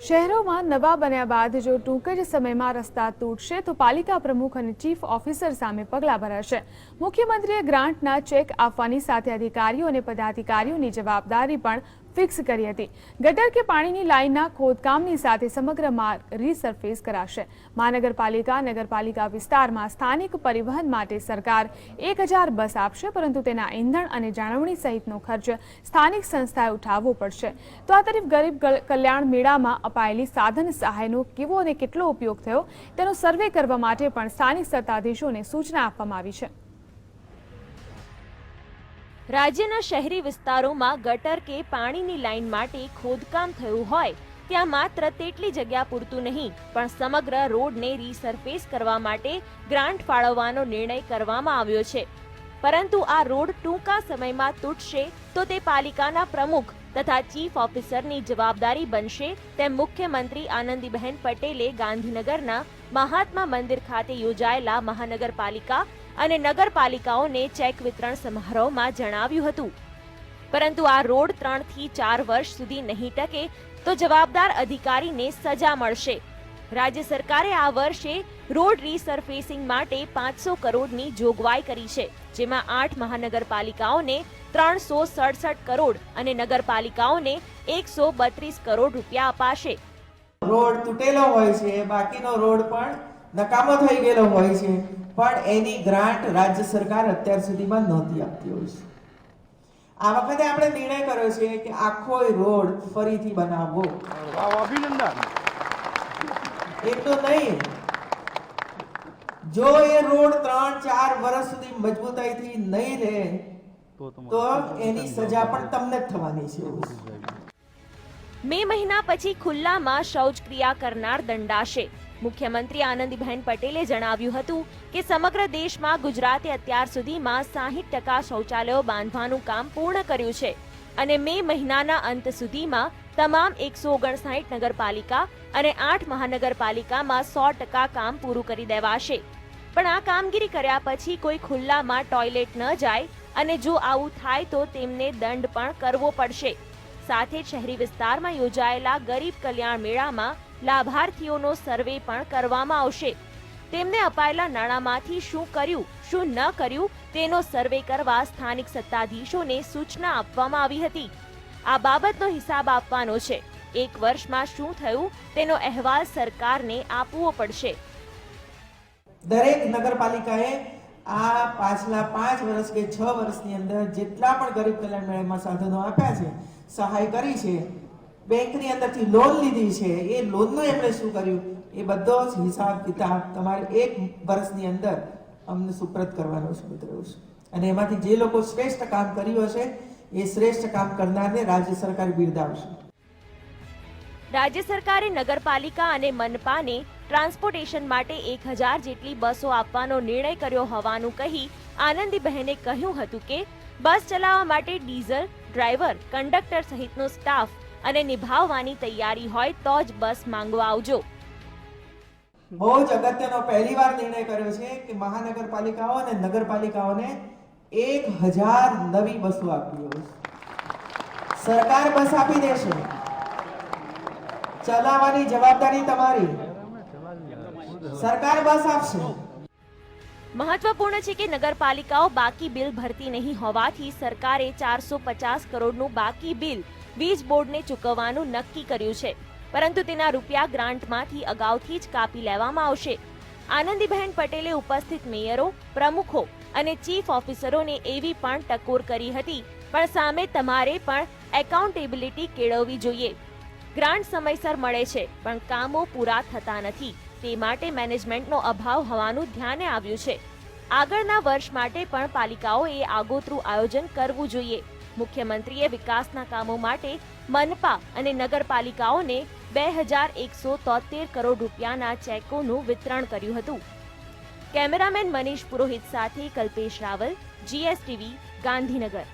શહેરોમાં નવા બન્યા બાદ જો ટૂંક જ સમયમાં રસ્તા તૂટશે તો પાલિકા પ્રમુખ અને ચીફ ઓફિસર સામે પગલાં ભરાશે। મુખ્યમંત્રીએ ગ્રાન્ટના ચેક આપવાની સાથે અધિકારીઓ અને પદાધિકારીઓની જવાબદારી પણ ફિક્સ કરી હતી। ગટર કે પાણીની લાઇનના ખોદકામની સાથે સમગ્ર માર્ગ રીસરફેસ કરાશે। મહાનગરપાલિકા નગરપાલિકા વિસ્તારમાં સ્થાનિક પરિવહન માટે સરકાર 1000 બસ આપશે, પરંતુ તેના ઈંધણ અને જાળવણી સહિતનો ખર્ચ સ્થાનિક સંસ્થાએ ઉઠાવવો પડશે। તો આ તરફ ગરીબ કલ્યાણ મેળામાં અપાયેલી સાધન સહાયનો કેવો અને કેટલો ઉપયોગ થયો તેનો સર્વે કરવા માટે પણ સ્થાનિક સત્તાધીશોને સૂચના આપવામાં આવી છે। રાજ્યના શહેરી વિસ્તારોમાં ગટર કે પાણીની લાઇન માટે ખોદકામ થયું હોય ત્યાં માત્ર તેટલી જગ્યા પૂરતું નહીં પણ સમગ્ર રોડને રીસરફેસ કરવા માટે ગ્રાન્ટ ફાળવવાનો નિર્ણય કરવામાં આવ્યો છે। પરંતુ આ રોડ ટૂંકા સમયમાં તૂટશે તો તે પાલિકાના પ્રમુખ તથા ચીફ ઓફિસરની જવાબદારી બનશે તેમ મુખ્યમંત્રી આનંદીબહેન પટેલે ગાંધીનગરના મહાત્મા મંદિર ખાતે યોજાયેલા મહાનગરપાલિકા અને નગરપાલિકાઓને ચેક વિતરણ સમારોહમાં જણાવ્યું હતું। પરંતુ આ રોડ 3 થી 4 વર્ષ સુધી નહીં ટકે તો જવાબદાર અધિકારીને સજા મળશે। રાજ્ય સરકારે આ વર્ષે રોડ રીસરફેસિંગ માટે 500 કરોડની જોગવાઈ કરી છે, જેમાં 8 મહાનગરપાલિકાઓને 367 કરોડ અને નગરપાલિકાઓને 132 કરોડ રૂપિયા અપાશે। રોડ તૂટેલો હોય છે, બાકીનો રોડ પણ નકામો થઈ ગયેલો હોય છે, પણ એની ગ્રાન્ટ રાજ્ય સરકાર અત્યાર સુધીમાં નહોતી આપતી હોય છે। આ વખતે આપણે નિર્ણય કર્યો છે કે આખો રોડ ફરીથી બનાવવો। અભિનંદન। એટલું નહીં, જો એ રોડ 3-4 વર્ષ સુધી મજબૂતાઈથી નહીં રહે તો એની સજા પણ તમને જ થવાની છે। મે મહિના પછી ખુલ્લામાં શૌચક્રિયા કરનાર દંડાશે। મુખ્યમંત્રી આનંદીબહેન પટેલે જણાવ્યું હતું કે સમગ્ર દેશમાં ગુજરાતે અત્યાર સુધીમાં 60% શૌચાલયો બાંધવાનું કામ પૂર્ણ કર્યું છે અને મે મહિનાના અંત સુધીમાં તમામ 159 નગરપાલિકા અને 8 મહાનગરપાલિકામાં 100% કામ પૂરું કરી દેવાશે। પણ આ કામગીરી કર્યા પછી કોઈ ખુલ્લામાં ટોયલેટ ન જાય અને જો આવું થાય તો તેમને દંડ પણ કરવો પડશે। સાથે શહેરી વિસ્તારમાં યોજાયેલા ગરીબ કલ્યાણ મેળામાં લાભાર્થીઓનો સર્વે પણ કરવામાં આવશે। તેમને અપાયેલા નાણાંમાંથી શું કર્યું શું ન કર્યું તેનો સર્વે કરવા સ્થાનિક સત્તાધીશોને સૂચના આપવામાં આવી હતી। આ બાબતનો હિસાબ આપવાનો છે। 1 વર્ષમાં શું થયું તેનો અહેવાલ સરકારને આપવો પડશે। દરેક નગરપાલિકાએ આ પાછલા 5 વર્ષ કે 6 વર્ષની અંદર જેટલા પણ ગરીબ કલ્યાણ મેળામાં સાધનો આપ્યા છે, સહાય કરી છે, બેંકની અંદરથી લોન લીધી છે, એ લોનનું એમણે શું કર્યું એ બધો જ હિસાબ કિતાબ તમારે 1 વર્ષની અંદર અમને સુપ્રત કરવાનો છે મિત્રો। અને એમાંથી જે લોકો શ્રેષ્ઠ કામ કર્યું હશે એ શ્રેષ્ઠ કામ કરનારને રાજ્ય સરકાર બિરદાવશે। રાજ્ય સરકારે નગરપાલિકા અને મનપાને ટ્રાન્સપોર્ટેશન માટે 1000 જેટલી બસો આપવાનો નિર્ણય કર્યો હોવાનું કહી આનંદીબહેને કહ્યું હતું કે બસ ચલાવવા માટે ડીઝલ, ડ્રાઈવર, કંડક્ટર સહિતનો સ્ટાફ અને નિભાવવાની તૈયારી હોય તો જ બસ માંગવા આવજો। બહુ જ અગત્યનો પહેલીવાર નિર્ણય કર્યો છે કે મહાનગરપાલિકાઓ અને નગરપાલિકાઓને 1000 નવી બસો આપવી હોય। સરકાર બસ આપી દેશે, ચલાવવાની જવાબદારી તમારી, સરકાર બસ આપશે। મહત્વપૂર્ણ છે કે નગરપાલિકાઓ બાકી બિલ ભરતી નહીં હોવાથી સરકારે 450 કરોડનું બાકી બિલ વીજ બોર્ડને ચૂકવવાનું નક્કી કર્યું છે, પરંતુ તેના રૂપિયા ગ્રાન્ટમાંથી અગાઉથી જ કાપી લેવામાં આવશે। આનંદીબહેન પટેલે ઉપસ્થિત મેયરો, પ્રમુખો અને ચીફ ઓફિસરોને એવી પણ ટકોર કરી હતી, પણ સામે તમારે પણ એકાઉન્ટેબિલિટી કેળવવી જોઈએ। ગ્રાન્ટ સમયસર મળે છે પણ કામો પૂરા થતા નથી, તે માટે મેનેજમેન્ટનો અભાવ હોવાનું ધ્યાને આવ્યું છે। આગળના વર્ષ માટે પણ પાલિકાઓએ આગોતરું આયોજન કરવું જોઈએ। મુખ્યમંત્રીએ વિકાસના કામો માટે મનપા અને નગરપાલિકાઓને 2173 કરોડ રૂપિયાના ચેકોનું વિતરણ કર્યું હતું। કેમેરામેન મનીષ પુરોહિત સાથે કલ્પેશ રાવલ, GSTV, ગાંધીનગર।